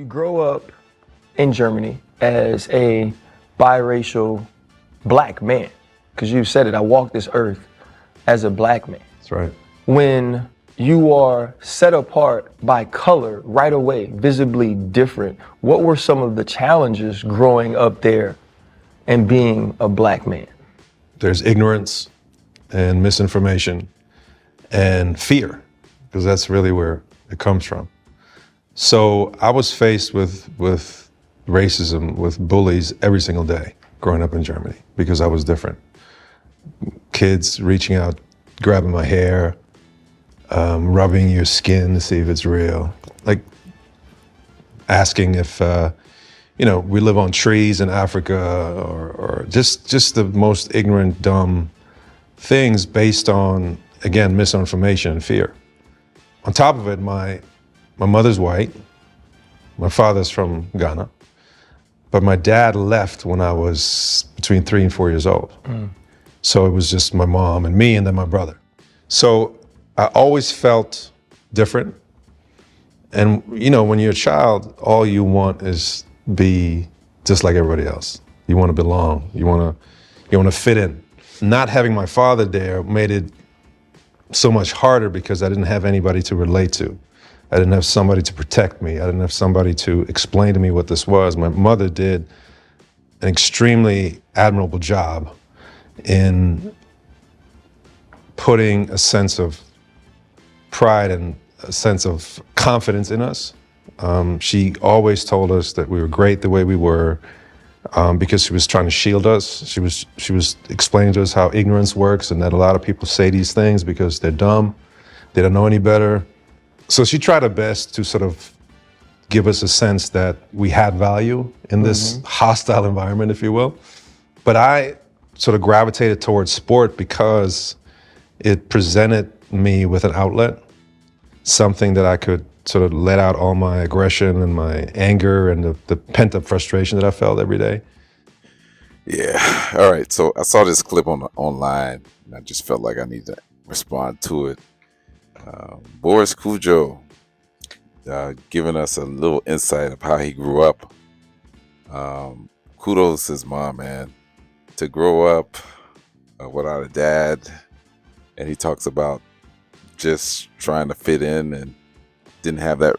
You grow up in Germany as a biracial black man, because you said it, I walk this earth as a black man. That's right. When you are set apart by color right away, visibly different, what were some of the challenges growing up there and being a black man? There's ignorance and misinformation and fear, because that's really where it comes from. So I was faced with racism, with bullies every single day growing up in Germany because I was different. Kids reaching out, grabbing my hair, rubbing your skin to see if it's real, like asking if, we live on trees in Africa, or just the most ignorant, dumb things based on, again, misinformation and fear. On top of it, my mother's white, my father's from Ghana, but my dad left when I was between 3 and 4 years old. So it was just my mom and me and then my brother. So I always felt different. And when you're a child, all you want is be just like everybody else. You want to belong, you want to fit in. Not having my father there made it so much harder because I didn't have anybody to relate to. I didn't have somebody to protect me. I didn't have somebody to explain to me what this was. My mother did an extremely admirable job in putting a sense of pride and a sense of confidence in us. She always told us that we were great the way we were, because she was trying to shield us. She was explaining to us how ignorance works and that a lot of people say these things because they're dumb, they don't know any better. So she tried her best to sort of give us a sense that we had value in this hostile environment, if you will. But I sort of gravitated towards sport because it presented me with an outlet, something that I could sort of let out all my aggression and my anger and the pent-up frustration that I felt every day. Yeah. All right. So I saw this clip online, and I just felt like I need to respond to it. Boris Kodjoe giving us a little insight of how he grew up. Kudos to his mom, man, to grow up without a dad, and he talks about just trying to fit in and didn't have that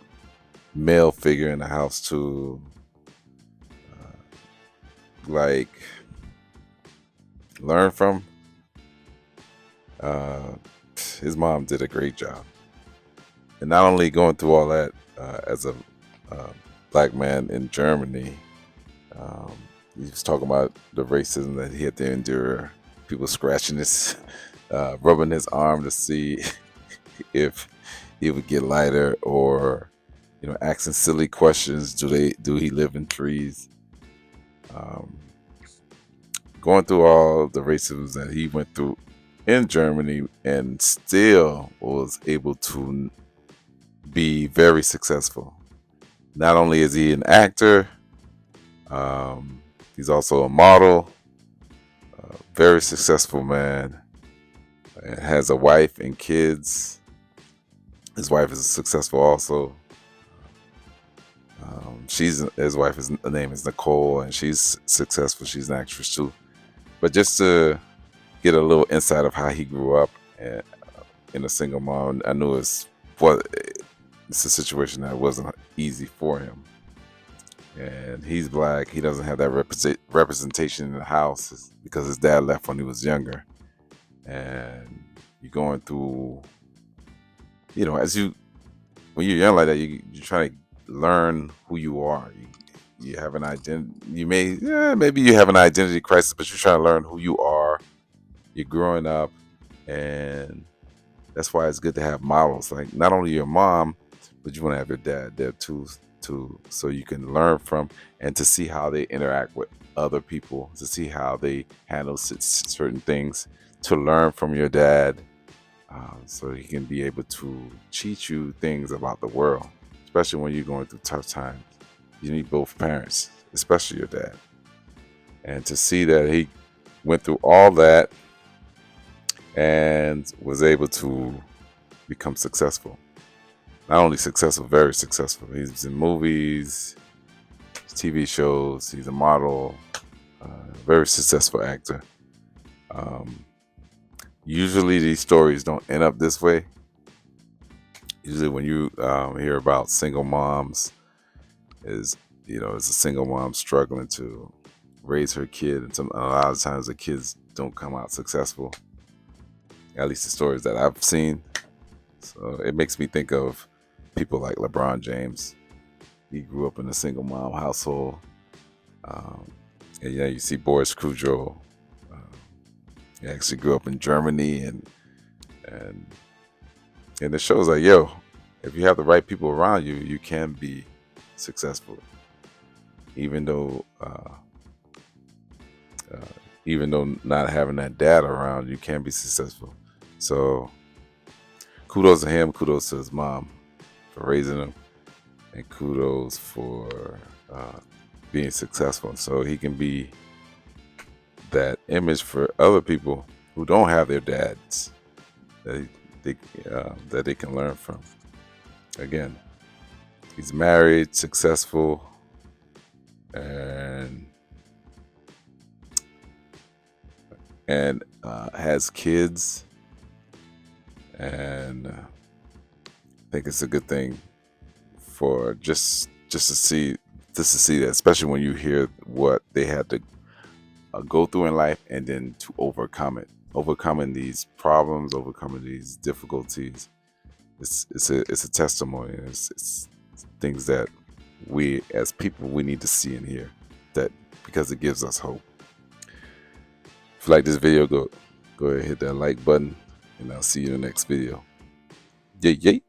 male figure in the house to learn from. His mom did a great job, and not only going through all that as a black man in Germany, he was talking about the racism that he had to endure, people scratching his rubbing his arm to see if he would get lighter, or asking silly questions. Do he live in trees? Going through all the racism that he went through in Germany, and still was able to be very successful. Not only is he an actor, he's also a model, very successful man, and has a wife and kids. His wife is successful also. His wife's name is Nicole, and she's successful. She's an actress too. But just to get a little insight of how he grew up and, in a single mom, I knew it's a situation that wasn't easy for him. And he's black. He doesn't have that representation in the house because his dad left when he was younger. And you're going through, when you're young like that, you're trying to learn who you are. You have an identity. Maybe you have an identity crisis, but you're trying to learn who you are. You're growing up, and that's why it's good to have models, like not only your mom, but you want to have your dad there too, so you can learn from and to see how they interact with other people, to see how they handle certain things, to learn from your dad, so he can be able to teach you things about the world, especially when you're going through tough times. You need both parents, especially your dad. And to see that he went through all that and was able to become successful. not only successful, very successful. He's in movies, TV shows. He's a model, very successful actor. Usually these stories don't end up this way. Usually when you hear about single moms, is it's a single mom struggling to raise her kid, and a lot of times the kids don't come out successful. At least the stories that I've seen. So it makes me think of people like LeBron James. He grew up in a single mom household. And you see Boris Kodjoe. He actually grew up in Germany, and it shows like, yo, if you have the right people around you, you can be successful. Even though not having that dad around, you can be successful. So kudos to him, kudos to his mom for raising him, and kudos for being successful. So he can be that image for other people who don't have their dads that they can learn from. Again, he's married, successful, and has kids, and I think it's a good thing for just to see that, especially when you hear what they had to go through in life, and then to overcoming these problems, overcoming these difficulties. It's a testimony. It's things that we as people, we need to see and hear, that because it gives us hope. If you like this video, go ahead and hit that like button, and I'll see you in the next video. Yay.